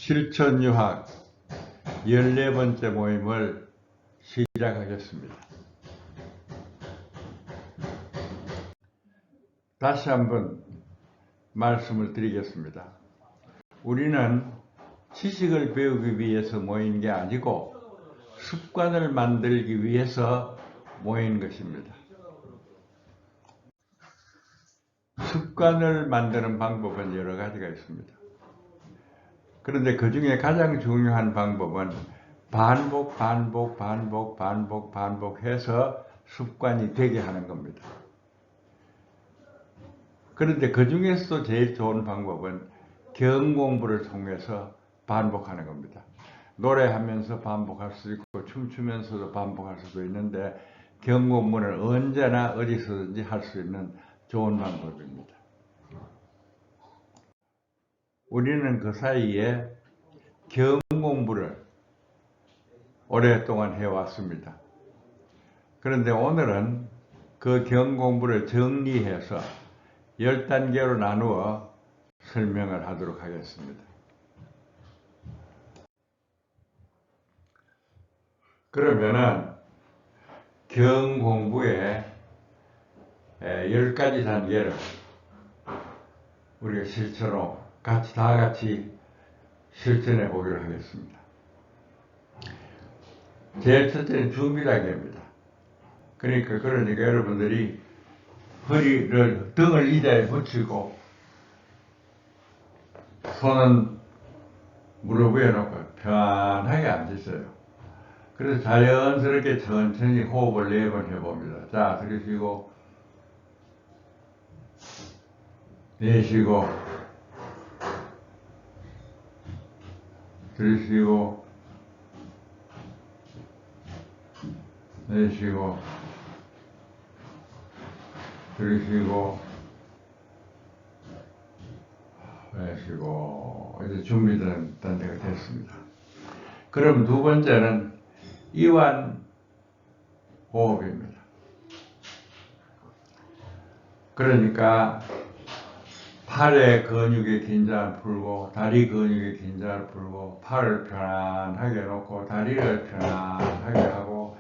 실천유학 14번째 모임을 시작하겠습니다. 다시 한번 말씀을 드리겠습니다. 우리는 지식을 배우기 위해서 모인 게 아니고 습관을 만들기 위해서 모인 것입니다. 습관을 만드는 방법은 여러 가지가 있습니다. 그런데 그 중에 가장 중요한 방법은 반복해서 습관이 되게 하는 겁니다. 그런데 그 중에서도 제일 좋은 방법은 경공부를 통해서 반복하는 겁니다. 노래하면서 반복할 수 있고 춤추면서도 반복할 수도 있는데 경공부는 언제나 어디서든지 할 수 있는 좋은 방법입니다. 우리는 그 사이에 경공부를 오랫동안 해왔습니다. 그런데 오늘은 그 경공부를 정리해서 10단계로 나누어 설명을 하도록 하겠습니다. 그러면은 경공부의 10가지 단계를 우리가 실천으로 다 같이 실천해 보기로 하겠습니다. 제일 첫째는 준비 단계입니다. 그러니까 여러분들이 등을 의자에 붙이고 손은 무릎 위에 놓고 편하게 앉으세요. 그래서 자연스럽게 천천히 호흡을 4번 해봅니다. 자, 들이쉬고 내쉬고 들이쉬고 내쉬고 들이쉬고 내쉬고. 이제 준비된 단계가 됐습니다. 그럼 두 번째는 이완 호흡입니다. 그러니까 팔의 근육의 긴장을 풀고 다리 근육의 긴장을 풀고 팔을 편안하게 놓고 다리를 편안하게 하고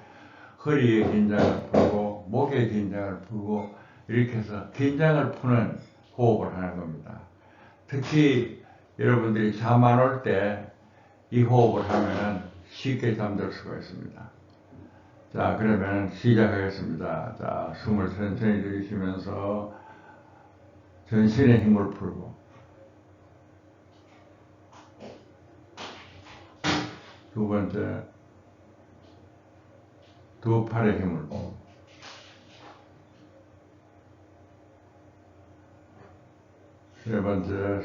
허리의 긴장을 풀고 목의 긴장을 풀고 이렇게 해서 긴장을 푸는 호흡을 하는 겁니다. 특히 여러분들이 잠 안 올 때 이 호흡을 하면 쉽게 잠들 수가 있습니다. 자, 그러면 시작하겠습니다. 자, 숨을 천천히 들이쉬면서 전신의 힘을 풀고 두 번째 두 팔의 힘을 풀고 세 번째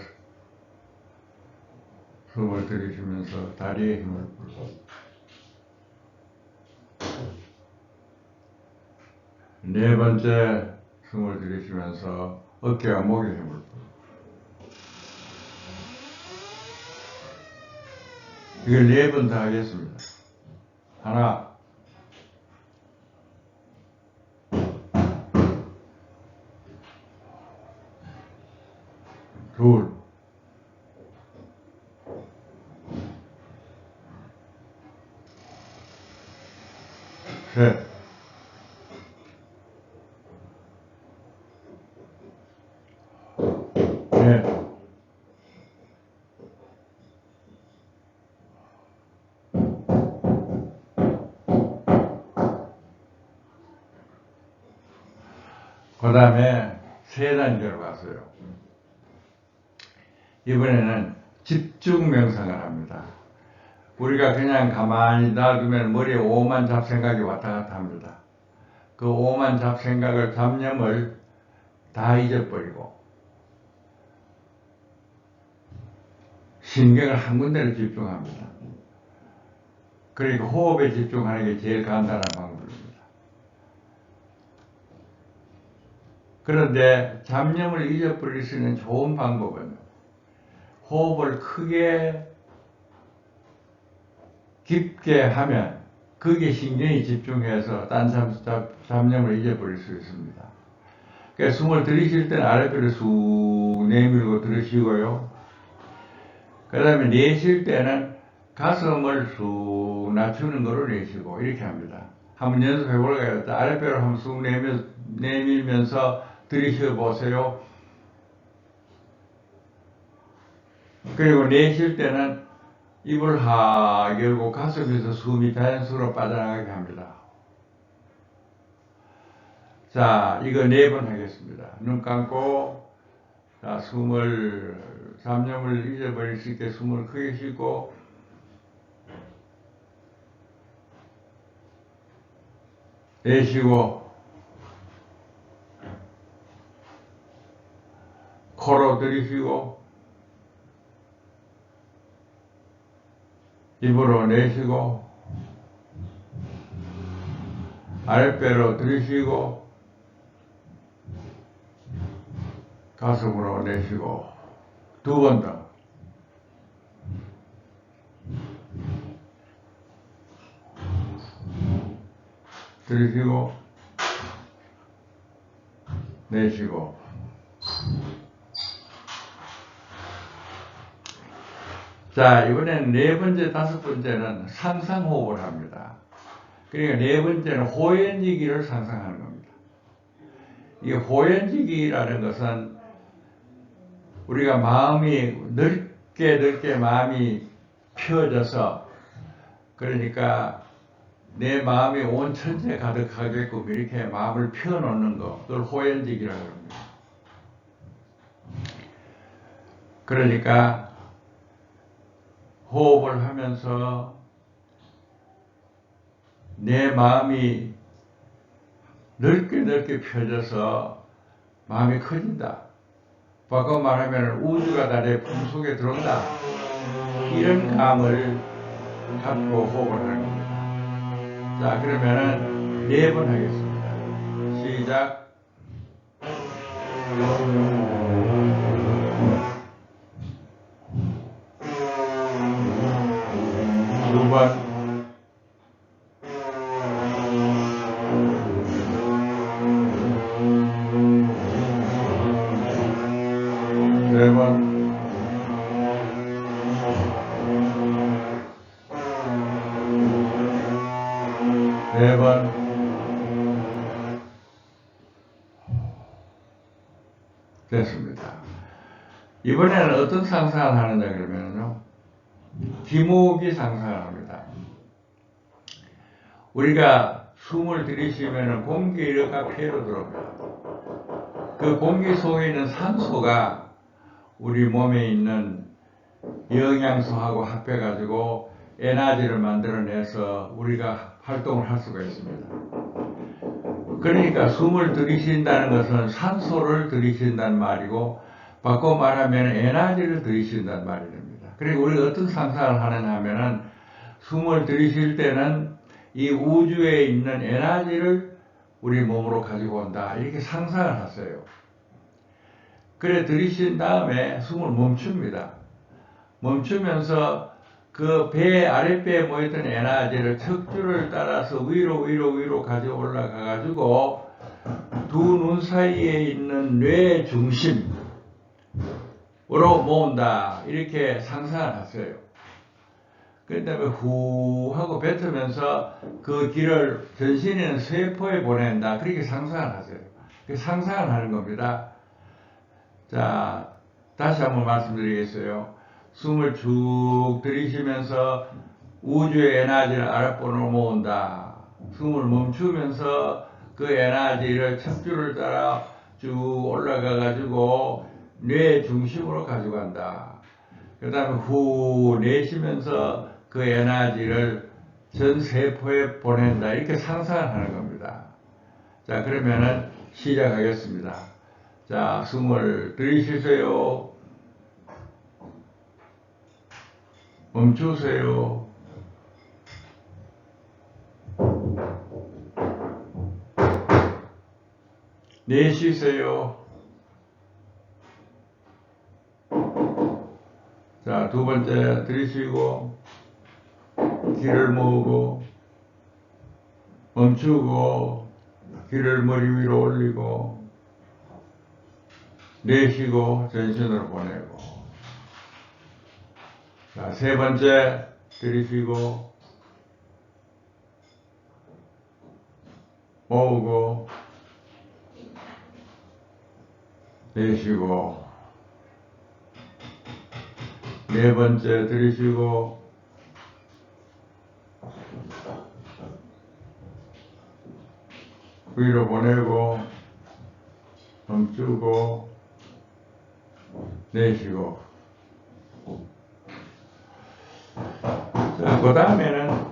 숨을 들이쉬면서 다리의 힘을 풀고 네 번째 숨을 들이쉬면서 어깨와 목의 힘을 풀고 이걸 4번 다 하겠습니다. 하나 둘 셋 넷 그 다음에 3단계로 갔어요. 이번에는 집중 명상을 합니다. 우리가 그냥 가만히 놔두면 머리에 오만 잡생각이 왔다 갔다 합니다. 그 오만 잡생각을, 잡념을 다 잊어버리고 신경을 한 군데로 집중합니다. 그러니까 호흡에 집중하는 게 제일 간단한 방법입니다. 그런데 잡념을 잊어버릴 수 있는 좋은 방법은 호흡을 크게 깊게 하면 거기에 신경이 집중해서 딴 잡념을 잊어버릴 수 있습니다. 그러니까 숨을 들이쉴 때는 아랫배를 쑥 내밀고 들이쉬고요. 그 다음에 내쉴 때는 가슴을 쑥 낮추는 거로 내쉬고 이렇게 합니다. 한번 연습해 볼까요? 아랫배로 한번 쑥 내밀면서 들이쉬어 보세요. 그리고 내쉴 때는 입을 하 열고 가슴에서 숨이 자연스럽게 빠져나가게 합니다. 자, 이거 4번 하겠습니다. 눈 감고, 자, 잡념을 잊어버릴 수 있게 숨을 크게 쉬고, 내쉬고, 코로 들이쉬고, 입으로 내쉬고, 아랫배로 들이쉬고, 가슴으로 내쉬고, 2번 더. 들이쉬고, 내쉬고. 자, 이번에는 4번째, 5번째는 상상호흡을 합니다. 그러니까 4번째는 호연지기를 상상하는 겁니다. 이 호연지기라는 것은 우리가 마음이 넓게 마음이 펴져서, 그러니까 내 마음이 온 천지에 가득하게끔 이렇게 마음을 펴놓는 거, 그걸 호연지기라고 합니다. 그러니까 호흡을 하면서 내 마음이 넓게 펴져서 마음이 커진다. 바꿔 말하면 우주가 다 내 품속에 들어온다. 이런 감을 갖고 호흡을 하는 겁니다. 자, 그러면은 4번 하겠습니다. 시작. 2번. 3번. 4번. 됐습니다. 이번에는 어떤 상상을 하느냐 그러면요, 기모기 상상을 합니다. 우리가 숨을 들이쉬면 공기가 폐로 들어옵니다. 그 공기 속에 있는 산소가 우리 몸에 있는 영양소하고 합해가지고 에너지를 만들어내서 우리가 활동을 할 수가 있습니다. 그러니까 숨을 들이쉰다는 것은 산소를 들이쉰다는 말이고, 바꿔 말하면 에너지를 들이쉰다는 말이 됩니다. 그리고 우리가 어떤 상상을 하느냐 하면은, 숨을 들이쉴 때는 이 우주에 있는 에너지를 우리 몸으로 가지고 온다, 이렇게 상상을 하세요. 그래 들이쉰 다음에 숨을 멈춥니다. 멈추면서 그 아랫배에 모였던 에너지를 척추를 따라서 위로 가지고 올라가 가지고 두 눈 사이에 있는 뇌 중심으로 모은다, 이렇게 상상을 하세요. 그 다음에 후 하고 뱉으면서 그 길을 전신에 있는 세포에 보낸다, 그렇게 상상을 하세요. 상상을 하는 겁니다. 자, 다시 한번 말씀드리겠어요. 숨을 쭉 들이쉬면서 우주의 에너지를 아랫배로 모은다. 숨을 멈추면서 그 에너지를 척추를 따라 쭉 올라가 가지고 뇌 중심으로 가져간다. 그 다음에 후 내쉬면서 그 에너지를 전 세포에 보낸다, 이렇게 상상을 하는 겁니다. 자, 그러면은 시작하겠습니다. 자, 숨을 들이쉬세요. 멈추세요. 내쉬세요. 자, 2번째 들이쉬고 귀를 모으고 멈추고 귀를 머리 위로 올리고 내쉬고 전신으로 보내고. 자, 세 번째 들이쉬고 모으고 내쉬고 네 번째 들이쉬고 위로 보내고 멈추고 내쉬고. 자, 그 다음에는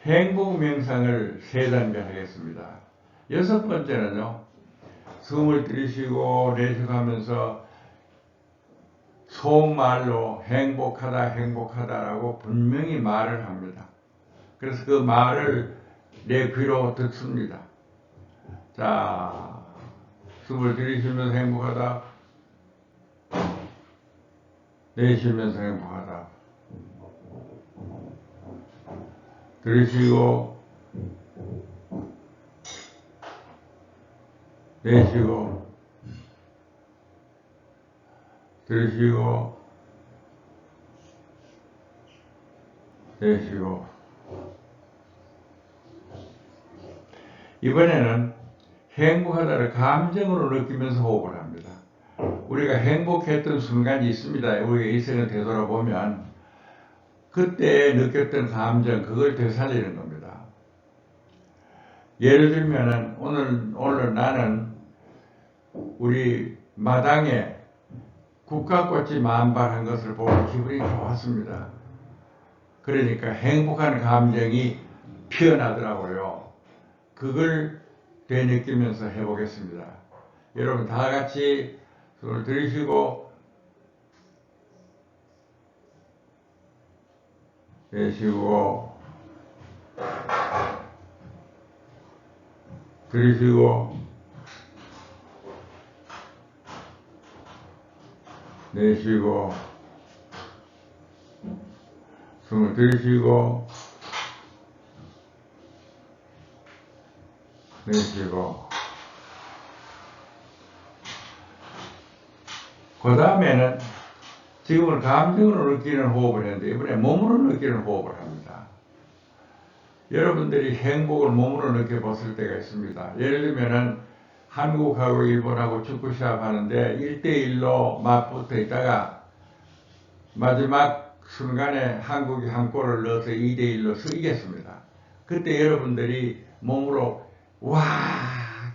행복 명상을 세 단계 하겠습니다. 여섯 번째는요, 숨을 들이쉬고 내쉬고 하면서 속말로 행복하다 행복하다라고 분명히 말을 합니다. 그래서 그 말을 내 귀로 듣습니다. 자, 숨을 들이쉬면서 행복하다, 내쉬면서 행복하다. 들이쉬고 내쉬고 들이쉬고 내쉬고. 이번에는 행복하다를 감정으로 느끼면서 호흡을 합니다. 우리가 행복했던 순간이 있습니다. 우리가 인생을 되돌아보면 그때 느꼈던 감정, 그걸 되살리는 겁니다. 예를 들면은 오늘 나는 우리 마당에 국화꽃이 만발한 것을 보고 기분이 좋았습니다. 그러니까 행복한 감정이 피어나더라고요. 그걸 되느끼면서 해보겠습니다. 여러분 다 같이 손을 들이쉬고 내쉬고 들이쉬고 내쉬고 숨을 들이쉬고 내쉬고. 그 다음에는 지금은 감정으로 느끼는 호흡을 했는데 이번에 몸으로 느끼는 호흡을 합니다. 여러분들이 행복을 몸으로 느껴봤을 때가 있습니다. 예를 들면은 한국하고 일본하고 축구 시합 하는데 1대1로 맞붙어 있다가 마지막 순간에 한국이 한 골을 넣어서 2대1로 이겼습니다. 그때 여러분들이 몸으로 와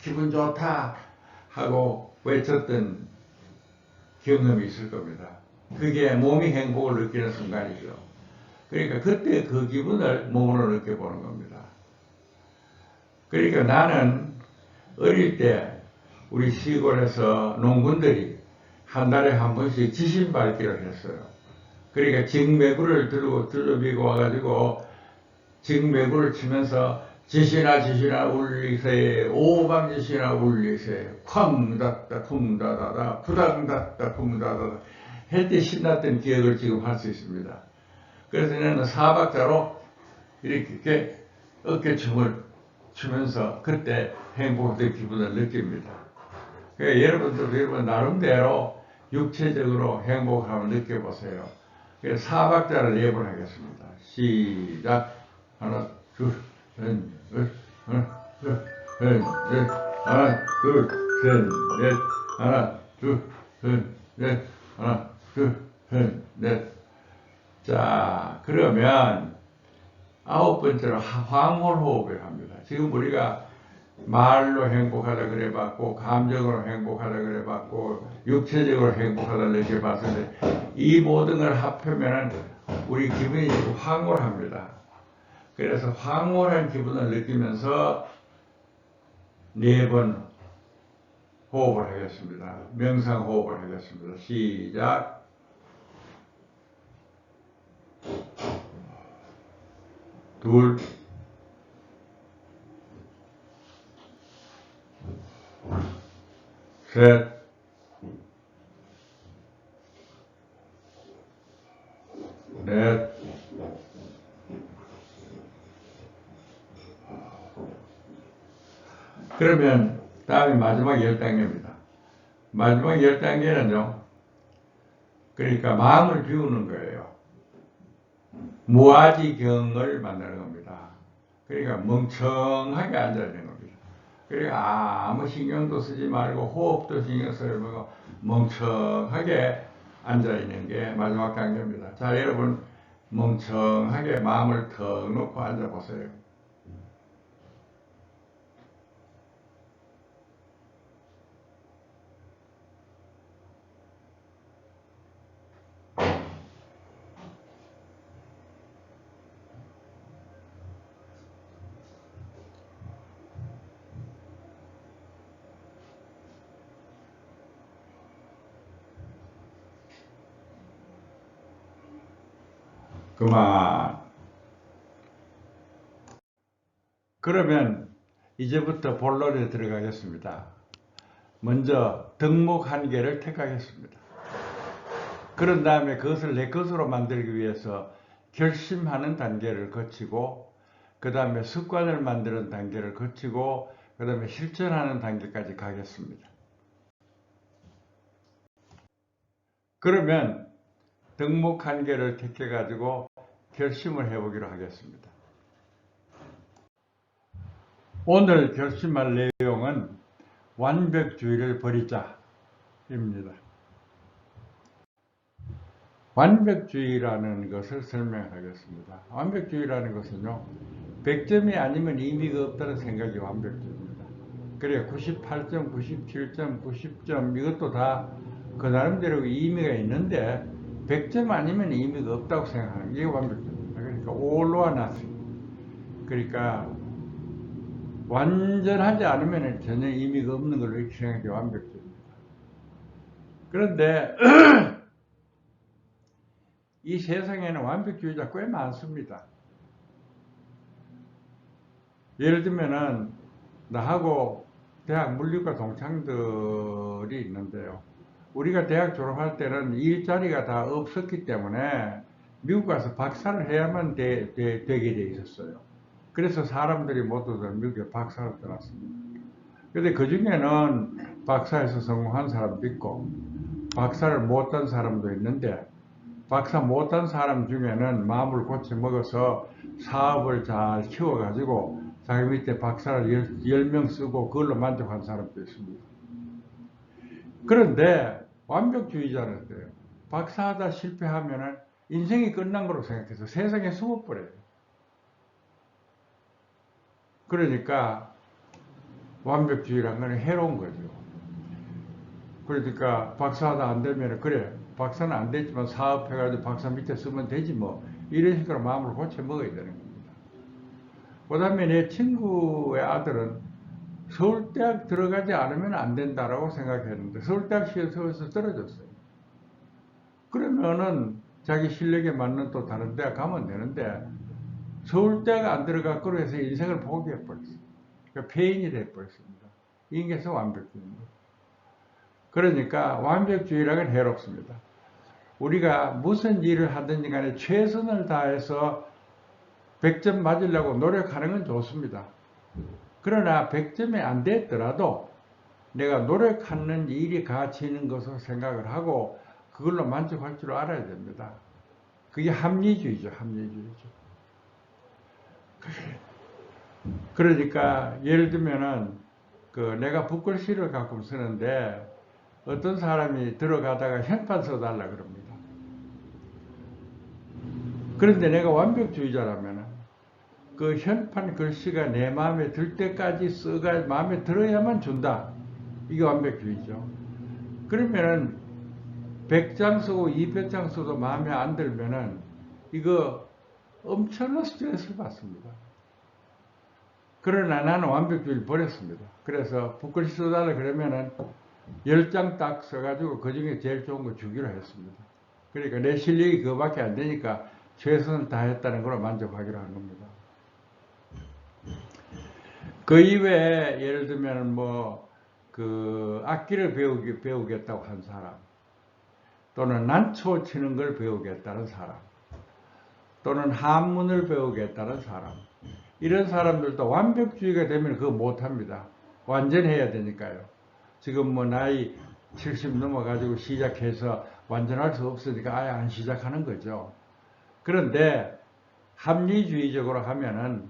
기분 좋다 하고 외쳤던 경험이 있을 겁니다. 그게 몸이 행복을 느끼는 순간이죠. 그러니까 그때 그 기분을 몸으로 느껴보는 겁니다. 그러니까 나는 어릴 때 우리 시골에서 농군들이 한 달에 한 번씩 지신 밟기를 했어요. 그러니까 직매구를 들고 들비고 와가지고 직매구를 치면서 지시나 지시나 울리세 오방지시나 울리세 쾅닫다 쿵다다다 푸당닫다 쿵다다다 할 때 신났던 기억을 지금 할 수 있습니다. 그래서 저는 사박자로 이렇게 어깨춤을 추면서 그때 행복한 기분을 느낍니다. 그러니까 여러분들도 여러분 나름대로 육체적으로 행복함을 느껴보세요. 그래서 사박자를 예분하겠습니다. 시작. 하나 둘 셋 넷 하나 둘 셋 넷 하나 둘 셋 넷 하나 둘 셋 넷 하나 둘 셋 넷. 자, 그러면 아홉 번째로 황홀호흡을 합니다. 지금 우리가 말로 행복하다 그래봤고 감정으로 행복하다 그래봤고 육체적으로 행복하다 느껴봤는데 이 모든 걸 합하면 우리 기분이 황홀합니다. 그래서 황홀한 기분을 느끼면서 4번 호흡을 하겠습니다. 명상 호흡을 하겠습니다. 시작. 둘, 셋, 넷, 그러면 다음에 마지막 10단계입니다. 마지막 10단계는요. 그러니까 마음을 비우는 거예요. 무아지경을 만드는 겁니다. 그러니까 멍청하게 앉아야 되는 겁니다. 그러니까 아무 신경도 쓰지 말고 호흡도 신경 쓰지 말고 멍청하게 앉아있는 게 마지막 단계입니다. 자, 여러분 멍청하게 마음을 턱 놓고 앉아보세요. 그만. 그러면 이제부터 본론에 들어가겠습니다. 먼저 덕목 한 개를 택하겠습니다. 그런 다음에 그것을 내 것으로 만들기 위해서 결심하는 단계를 거치고, 그 다음에 습관을 만드는 단계를 거치고, 그 다음에 실천하는 단계까지 가겠습니다. 그러면 덕목 한 개를 택해가지고 결심을 해보기로 하겠습니다. 오늘 결심할 내용은 완벽주의를 버리자입니다. 완벽주의라는 것을 설명하겠습니다. 완벽주의라는 것은요, 100점이 아니면 의미가 없다는 생각이 완벽주의입니다. 그래 98점, 97점, 90점 이것도 다 그 나름대로 의미가 있는데 100점 아니면 의미가 없다고 생각하는 게 완벽주의입니다. 그러니까 all or nothing. 그러니까 완전하지 않으면 전혀 의미가 없는 걸로 이렇게 생각하는 게 완벽주의입니다. 그런데 이 세상에는 완벽주의자 꽤 많습니다. 예를 들면은 나하고 대학 물리과 동창들이 있는데요. 우리가 대학 졸업할 때는 일자리가 다 없었기 때문에 미국 가서 박사를 해야만 되게 돼 있었어요. 그래서 사람들이 모두 다 미국에 박사를 떠났습니다. 근데 그 중에는 박사에서 성공한 사람도 있고 박사를 못한 사람도 있는데, 박사 못한 사람 중에는 마음을 고쳐 먹어서 사업을 잘 키워가지고 자기 밑에 박사를 10명 쓰고 그걸로 만족한 사람도 있습니다. 그런데 완벽주의자는 어때요? 박사하다 실패하면은 인생이 끝난 거로 생각해서 세상에 숨어버려요. 그러니까 완벽주의라는 건 해로운 거죠. 그러니까 박사하다 안 되면 그래 박사는 안 됐지만 사업해가지고 박사 밑에 쓰면 되지 뭐, 이런 식으로 마음을 고쳐 먹어야 되는 겁니다. 그 다음에 내 친구의 아들은 서울대학 들어가지 않으면 안 된다라고 생각했는데 서울대학 시험에서 떨어졌어요. 그러면은 자기 실력에 맞는 또 다른 대학 가면 되는데 서울대학 안 들어갔고 해서 인생을 포기해버렸어요. 그러니까 폐인이 돼버렸습니다. 이게서 완벽주의입니다. 그러니까 완벽주의라는 건 해롭습니다. 우리가 무슨 일을 하든지 간에 최선을 다해서 100점 맞으려고 노력하는 건 좋습니다. 그러나 100점이 안 됐더라도 내가 노력하는 일이 가치 있는 것으로 생각을 하고 그걸로 만족할 줄 알아야 됩니다. 그게 합리주의죠. 합리주의죠. 그러니까 예를 들면은 내가 붓글씨를 가끔 쓰는데 어떤 사람이 들어가다가 현판 써달라 그럽니다. 그런데 내가 완벽주의자라면 그 현판 글씨가 내 마음에 들 때까지 써가 마음에 들어야만 준다. 이게 완벽주의죠. 그러면은 100장 쓰고 200장 써도 마음에 안 들면은 이거 엄청난 스트레스를 받습니다. 그러나 나는 완벽주의를 버렸습니다. 그래서 붓글씨 써달라 그러면은 10장 딱 써가지고 그 중에 제일 좋은 거 주기로 했습니다. 그러니까 내 실력이 그거밖에 안 되니까 최선을 다했다는 걸로 만족하기로 한 겁니다. 그 이외에 예를 들면 악기를 배우겠다고 한 사람, 또는 난초 치는 걸 배우겠다는 사람, 또는 한문을 배우겠다는 사람, 이런 사람들도 완벽주의가 되면 그거 못합니다. 완전해야 되니까요. 지금 나이 70 넘어가지고 시작해서 완전할 수 없으니까 아예 안 시작하는 거죠. 그런데 합리주의적으로 하면은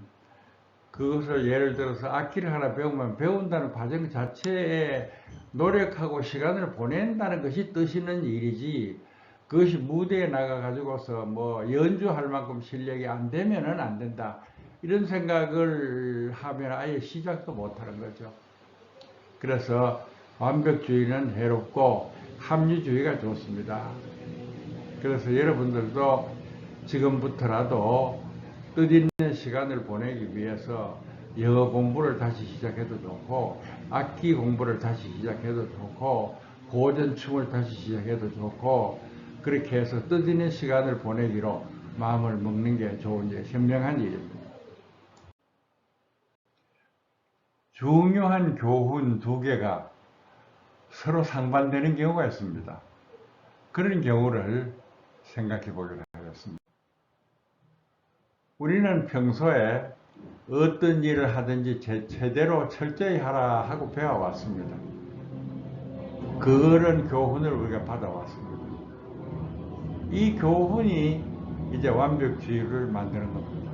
그것을 예를 들어서 악기를 하나 배우면 배운다는 과정 자체에 노력하고 시간을 보낸다는 것이 뜻 있는 일이지, 그것이 무대에 나가가지고서 뭐 연주할 만큼 실력이 안 되면은 안 된다, 이런 생각을 하면 아예 시작도 못하는 거죠. 그래서 완벽주의는 해롭고 합리주의가 좋습니다. 그래서 여러분들도 지금부터라도 뜻있는 시간을 보내기 위해서 영어 공부를 다시 시작해도 좋고, 악기 공부를 다시 시작해도 좋고, 고전춤을 다시 시작해도 좋고, 그렇게 해서 뜻있는 시간을 보내기로 마음을 먹는 게 좋은 일, 현명한 일입니다. 중요한 교훈 두 개가 서로 상반되는 경우가 있습니다. 그런 경우를 생각해 보기로 하겠습니다. 우리는 평소에 어떤 일을 하든지 제대로 철저히 하라 하고 배워왔습니다. 그런 교훈을 우리가 받아왔습니다. 이 교훈이 이제 완벽주의를 만드는 겁니다.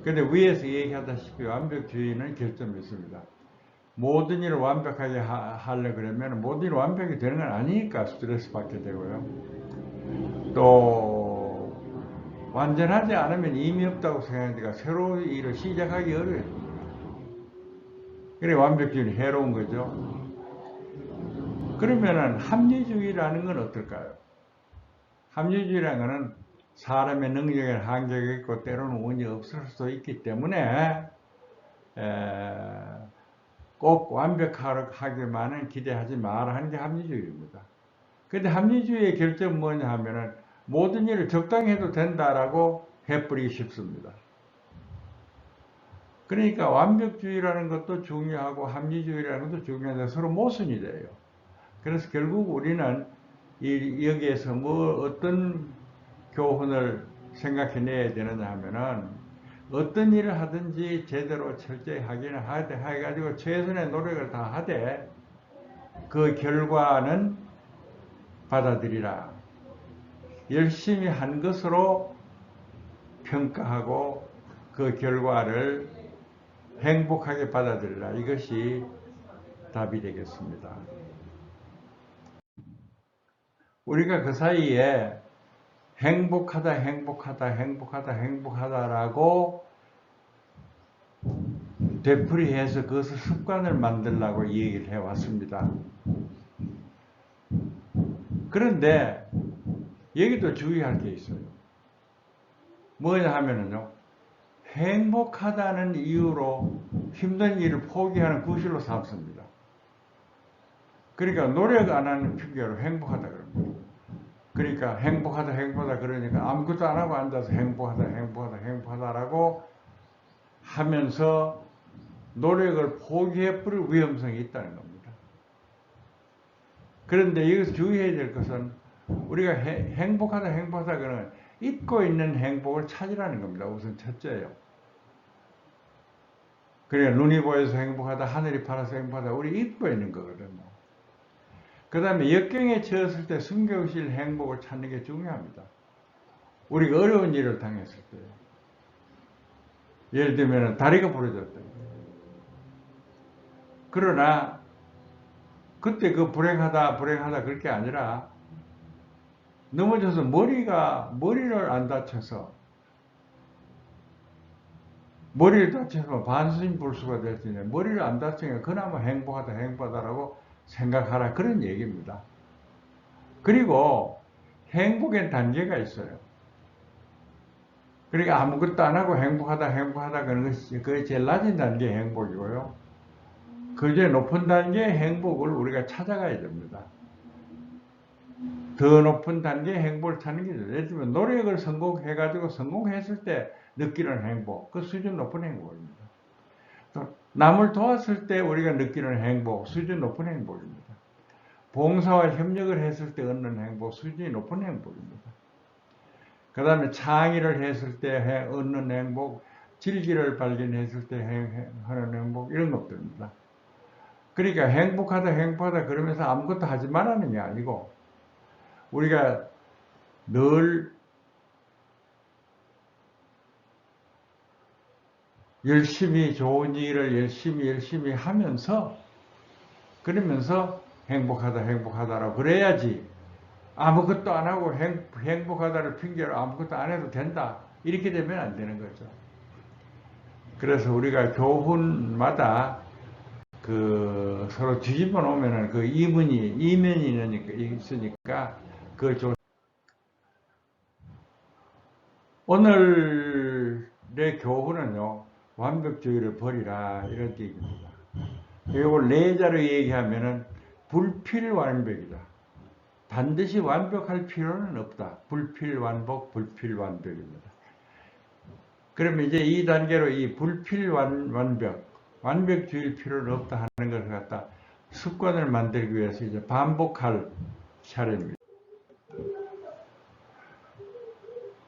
그런데 위에서 얘기하다시피 완벽주의는 결점이 있습니다. 모든 일을 완벽하게 하려고 그러면 모든 일이 완벽히 되는 건 아니니까 스트레스 받게 되고요. 또 완전하지 않으면 의미 없다고 생각하니까 새로운 일을 시작하기 어려워집니다. 그래 완벽주의는 해로운 거죠. 그러면은 합리주의라는 건 어떨까요? 합리주의라는 것은 사람의 능력에 한계가 있고 때로는 운이 없을 수도 있기 때문에 꼭 완벽하게만은 기대하지 마라 하는 게 합리주의입니다. 그런데 합리주의의 결점은 뭐냐 하면은 모든 일을 적당히 해도 된다라고 해버리기 쉽습니다. 그러니까 완벽주의라는 것도 중요하고 합리주의라는 것도 중요한데 서로 모순이 돼요. 그래서 결국 우리는 여기에서 뭐 어떤 교훈을 생각해내야 되느냐 하면은 어떤 일을 하든지 제대로 철저히 하기는 하되 해가지고 최선의 노력을 다 하되 그 결과는 받아들이라. 열심히 한 것으로 평가하고 그 결과를 행복하게 받아들이라. 이것이 답이 되겠습니다. 우리가 그 사이에 행복하다라고 되풀이해서 그것을 습관을 만들라고 얘기를 해왔습니다. 그런데 여기도 주의할 게 있어요. 뭐냐 하면은요, 행복하다는 이유로 힘든 일을 포기하는 구실로 삼습니다. 그러니까 노력 안 하는 핑계로 행복하다 그럽니다. 그러니까 행복하다 그러니까 아무것도 안 하고 앉아서 행복하다라고 하면서 노력을 포기해버릴 위험성이 있다는 겁니다. 그런데 여기서 주의해야 될 것은 우리가 행복하다 그러는 잊고 있는 행복을 찾으라는 겁니다. 우선 첫째예요. 그러니까 눈이 보여서 행복하다, 하늘이 파라서 행복하다, 우리 잊고 있는 거거든요. 그 다음에 역경에 처했을 때 숨겨질 행복을 찾는 게 중요합니다. 우리가 어려운 일을 당했을 때, 예를 들면 다리가 부러졌다. 그러나 그때 그 불행하다 그럴 게 아니라 넘어져서 머리를 안 다쳐서 머리를 다쳐서 반신불수가 될 수 있는, 머리를 안 다치니까 그나마 행복하다라고 생각하라, 그런 얘기입니다. 그리고 행복엔 단계가 있어요. 그러니까 아무것도 안 하고 행복하다 그런 것이 그게 제일 낮은 단계의 행복이고요. 그제 높은 단계의 행복을 우리가 찾아가야 됩니다. 더 높은 단계의 행복을 찾는 게 있어요. 예를 들면 노력을 성공해가지고 성공했을 때 느끼는 행복, 그 수준 높은 행복입니다. 또 남을 도왔을 때 우리가 느끼는 행복, 수준 높은 행복입니다. 봉사와 협력을 했을 때 얻는 행복, 수준이 높은 행복입니다. 그 다음에 창의를 했을 때 얻는 행복, 진리를 발견했을 때 하는 행복, 이런 것들입니다. 그러니까 행복하다 그러면서 아무것도 하지 말라는 게 아니고, 우리가 늘 열심히 좋은 일을 열심히 하면서 그러면서 행복하다라고 그래야지 아무것도 안 하고 행복하다를 핑계로 아무것도 안 해도 된다. 이렇게 되면 안 되는 거죠. 그래서 우리가 교훈마다 그 서로 뒤집어 놓으면은 그 이면이 있으니까 그걸 좀 오늘의 교훈은요, 완벽주의를 버리라 이런 얘기입니다. 이걸 내자로 얘기하면은 불필완벽이다. 반드시 완벽할 필요는 없다. 불필완복, 불필완벽입니다. 그러면 이제 이 단계로 이 불필완벽, 완벽주의일 필요는 없다 하는 것을 갖다 습관을 만들기 위해서 이제 반복할 차례입니다.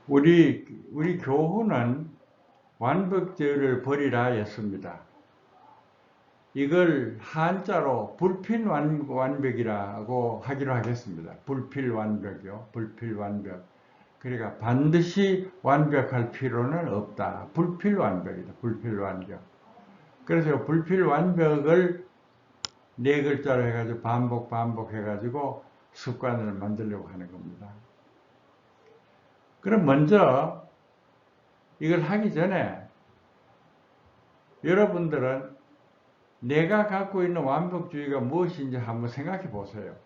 우리 교훈은 완벽주의를 버리라 였습니다. 이걸 한자로 불필완벽이라고 하기로 하겠습니다. 불필완벽이요. 불필완벽. 그러니까 반드시 완벽할 필요는 없다. 불필완벽이다. 불필완벽. 그래서 불필완벽을 네 글자로 해가지고 반복해가지고 습관을 만들려고 하는 겁니다. 그럼 먼저 이걸 하기 전에 여러분들은 내가 갖고 있는 완벽주의가 무엇인지 한번 생각해 보세요.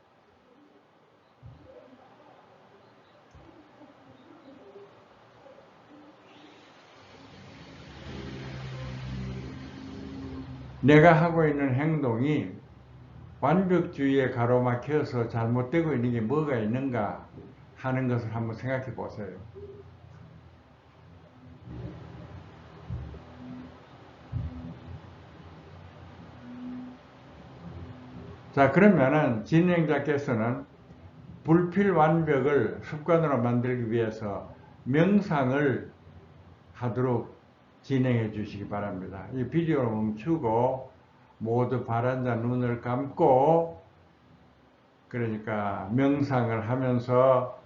내가 하고 있는 행동이 완벽주의에 가로막혀서 잘못되고 있는 게 뭐가 있는가 하는 것을 한번 생각해 보세요. 자, 그러면은 진행자께서는 불필완벽을 습관으로 만들기 위해서 명상을 하도록 진행해 주시기 바랍니다. 이 비디오를 멈추고 모두 발앉아 눈을 감고 그러니까 명상을 하면서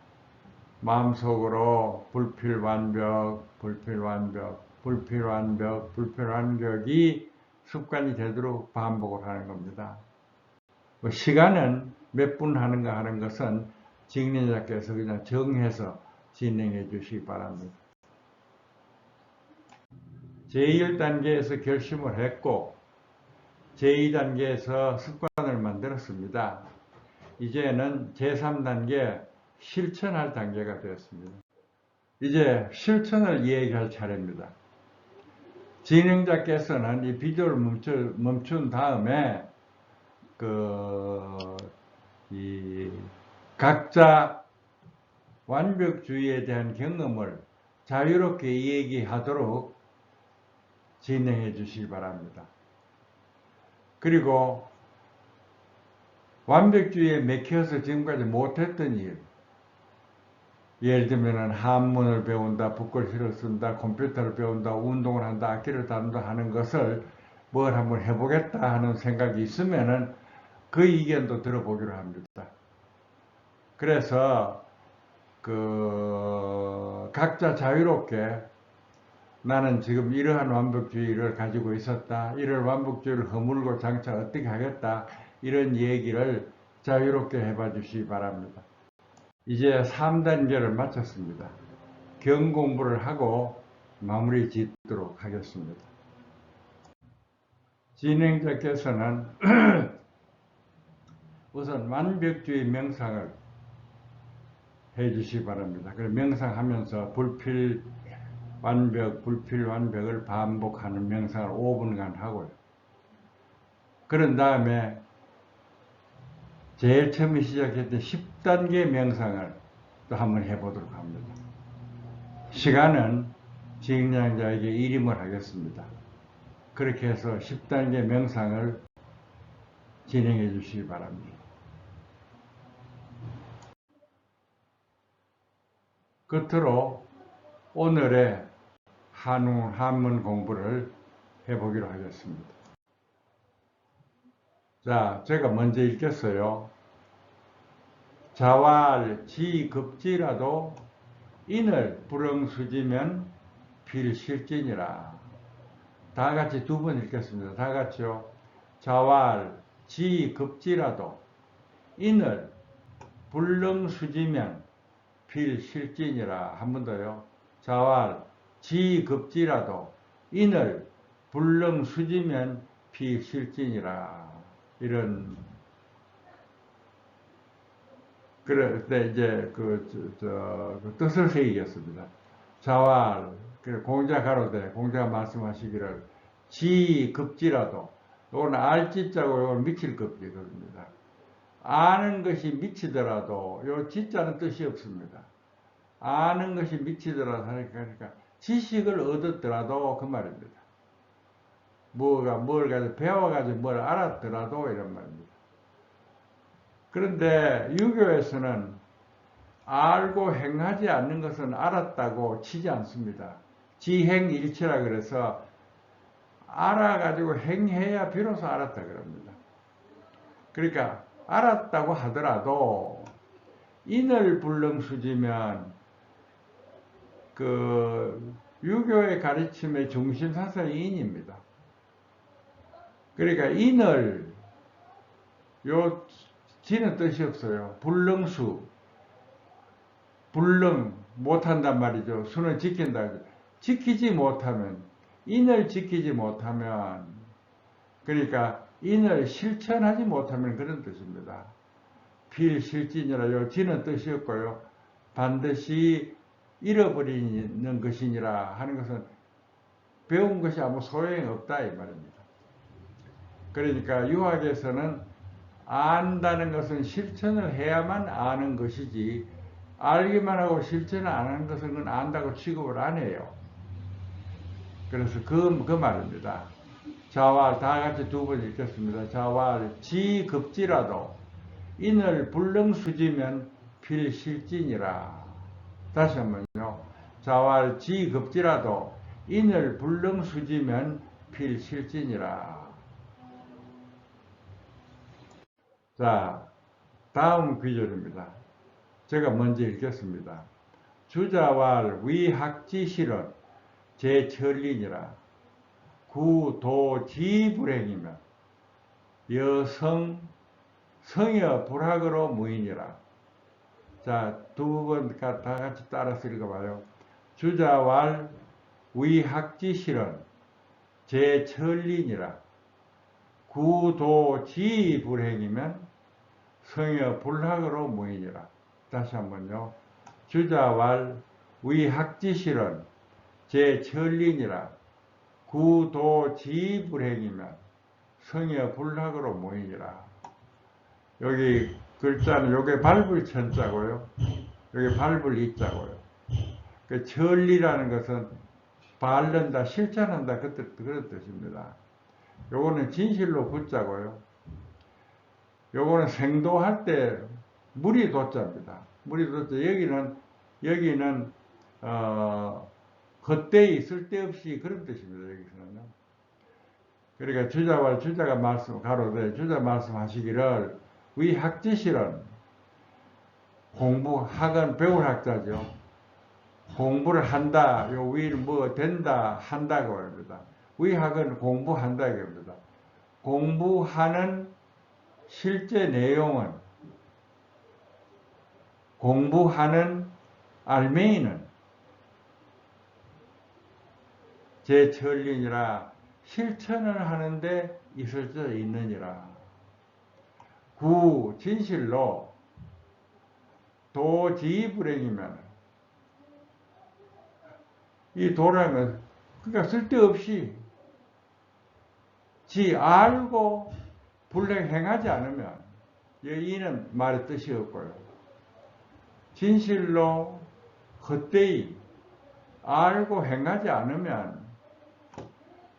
마음속으로 불필완벽이 습관이 되도록 반복을 하는 겁니다. 시간은 몇 분 하는가 하는 것은 진행자께서 그냥 정해서 진행해 주시기 바랍니다. 제1단계에서 결심을 했고 제2단계에서 습관을 만들었습니다. 이제는 제3단계 실천할 단계가 되었습니다. 이제 실천을 얘기할 차례입니다. 진행자께서는 이 비디오를 멈춘 다음에 각자 완벽주의에 대한 경험을 자유롭게 얘기하도록 진행해 주시기 바랍니다. 그리고 완벽주의에 맥혀서 지금까지 못했던 일, 예를 들면 한문을 배운다, 붓글씨를 쓴다, 컴퓨터를 배운다, 운동을 한다, 악기를 다룬다 하는 것을 뭘 한번 해보겠다 하는 생각이 있으면은 그 의견도 들어보기로 합니다. 그래서 각자 자유롭게 나는 지금 이러한 완벽주의를 가지고 있었다. 이런 완벽주의를 허물고 장차 어떻게 하겠다. 이런 얘기를 자유롭게 해봐 주시기 바랍니다. 이제 3단계를 마쳤습니다. 경공부를 하고 마무리 짓도록 하겠습니다. 진행자께서는 우선 완벽주의 명상을 해 주시기 바랍니다. 그래서 명상하면서 불필완벽을 반복하는 명상을 5분간 하고요. 그런 다음에 제일 처음에 시작했던 10단계 명상을 또 한번 해보도록 합니다. 시간은 진행자에게 일임을 하겠습니다. 그렇게 해서 10단계 명상을 진행해 주시기 바랍니다. 끝으로 오늘의 한문 공부를 해보기로 하겠습니다. 자, 제가 먼저 읽겠어요. 자왈 지급지라도 인을 불응수지면 필실진이라. 다 같이 두 번 읽겠습니다. 다 같이요. 자왈 지급지라도 인을 불능수지면 필실진이라. 한 번 더요. 자왈 지급지라도 인을 불능수지면 필실진이라. 이런. 그런데 이제 그 뜻을 새기겠습니다. 자왈, 공자 가로되 공자가 말씀하시기를 지급지라도, 이건 알지자고 이건 미칠 급지입니다. 아는 것이 미치더라도, 요 지자는 뜻이 없습니다. 아는 것이 미치더라도 하니까 지식을 얻었더라도 그 말입니다. 뭘 가지고 배워가지고 뭘 알았더라도 이런 말입니다. 그런데 유교에서는 알고 행하지 않는 것은 알았다고 치지 않습니다. 지행일치라 그래서 알아가지고 행해야 비로소 알았다 그럽니다. 그러니까 알았다고 하더라도 인을 불능수지면 그 유교의 가르침의 중심 사상이 인입니다. 그러니까 인을, 요 지는 뜻이 없어요. 불능수, 불능 못한단 말이죠. 수는 지킨다. 지키지 못하면, 인을 지키지 못하면, 그러니까 인을 실천하지 못하면 그런 뜻입니다. 필실진이라. 요 지는 뜻이 없고요. 반드시 잃어버리는 것이니라 하는 것은 배운 것이 아무 소용이 없다 이 말입니다. 그러니까 유학에서는 안다는 것은 실천을 해야만 아는 것이지, 알기만 하고 실천을 안 하는 것은 그건 안다고 취급을 안 해요. 그래서 그 말입니다. 자왈, 다 같이 두 번 읽겠습니다. 자왈 지급지라도 인을 불능수지면 필실진이라. 다시 한번요. 자왈 지급지라도 인을 불능수지면 필실진이라. 자, 다음 귀절입니다. 제가 먼저 읽겠습니다. 주자왈 위학지실은 제천리니라. 구도지불행이면 여성 성여 불학으로 무인이라. 자, 두 번 다 같이 따라서 읽어봐요. 주자왈 위학지실은 제천리니라. 구도지불행이면 성여 불학으로 무인이라. 다시 한번요. 주자왈 위학지실은 제천리니라. 구도지불행이면 성여 불학으로 무인이라. 여기 글자는 요게 밟을 천자고요. 여기 밟을 이자고요. 그 천리라는 것은 바른다, 실천한다 그런 뜻입니다. 요거는 진실로 붙자고요. 요거는 생도할 때 물이 도자입니다. 물이 도자. 여기는 겉대이 쓸데없이 그런 뜻입니다. 여기서는요. 그러니까 주자가 가로되 주자 말씀하시기를 위학지실은 학은 배울 학자죠. 공부를 한다. 요 위를 뭐 된다 한다고 합니다. 위학은 공부한다 이겁니다. 공부하는 실제 내용은, 공부하는 알맹이는 제천리니라. 실천을 하는데 있을져 있느니라. 진실로 도지불행이면, 이 도라는 그러니까 쓸데없이 알고 불행하지 않으면, 이는 말의 뜻이 없고요. 진실로 헛되이 알고 행하지 않으면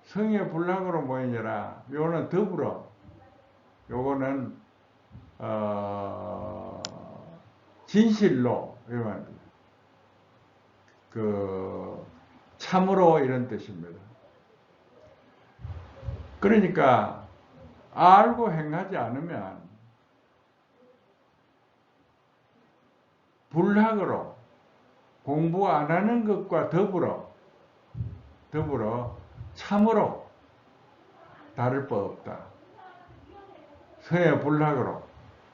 성의 불락으로 모이니라. 요거는 더불어, 요거는 진실로 이런 참으로 이런 뜻입니다. 그러니까 알고 행하지 않으면 불학으로, 공부 안 하는 것과 더불어 참으로 다를 바 없다. 서해 불학으로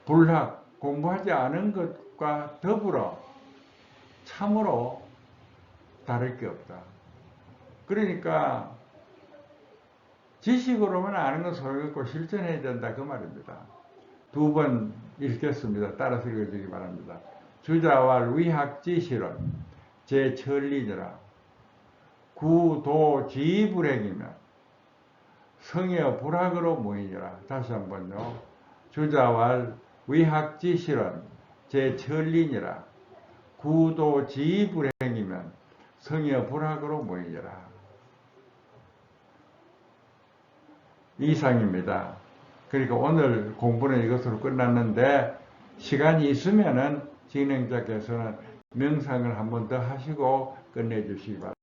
불학 공부하지 않은 것과 더불어 참으로 다를 게 없다. 그러니까 지식으로만 아는 건 소용없고 실천해야 된다 그 말입니다. 두 번 읽겠습니다. 따라서 읽어주기 바랍니다. 주자왈 위학지실은 제천리니라. 구도지불행이면 성의 불학으로 모이니라. 다시 한번요. 주자왈 위학지실은 제천리니라. 구도지불행이면 성의 불학으로 모이니라. 이상입니다. 그러니까 오늘 공부는 이것으로 끝났는데 시간이 있으면은 진행자께서는 명상을 한 번 더 하시고 끝내주시기 바랍니다.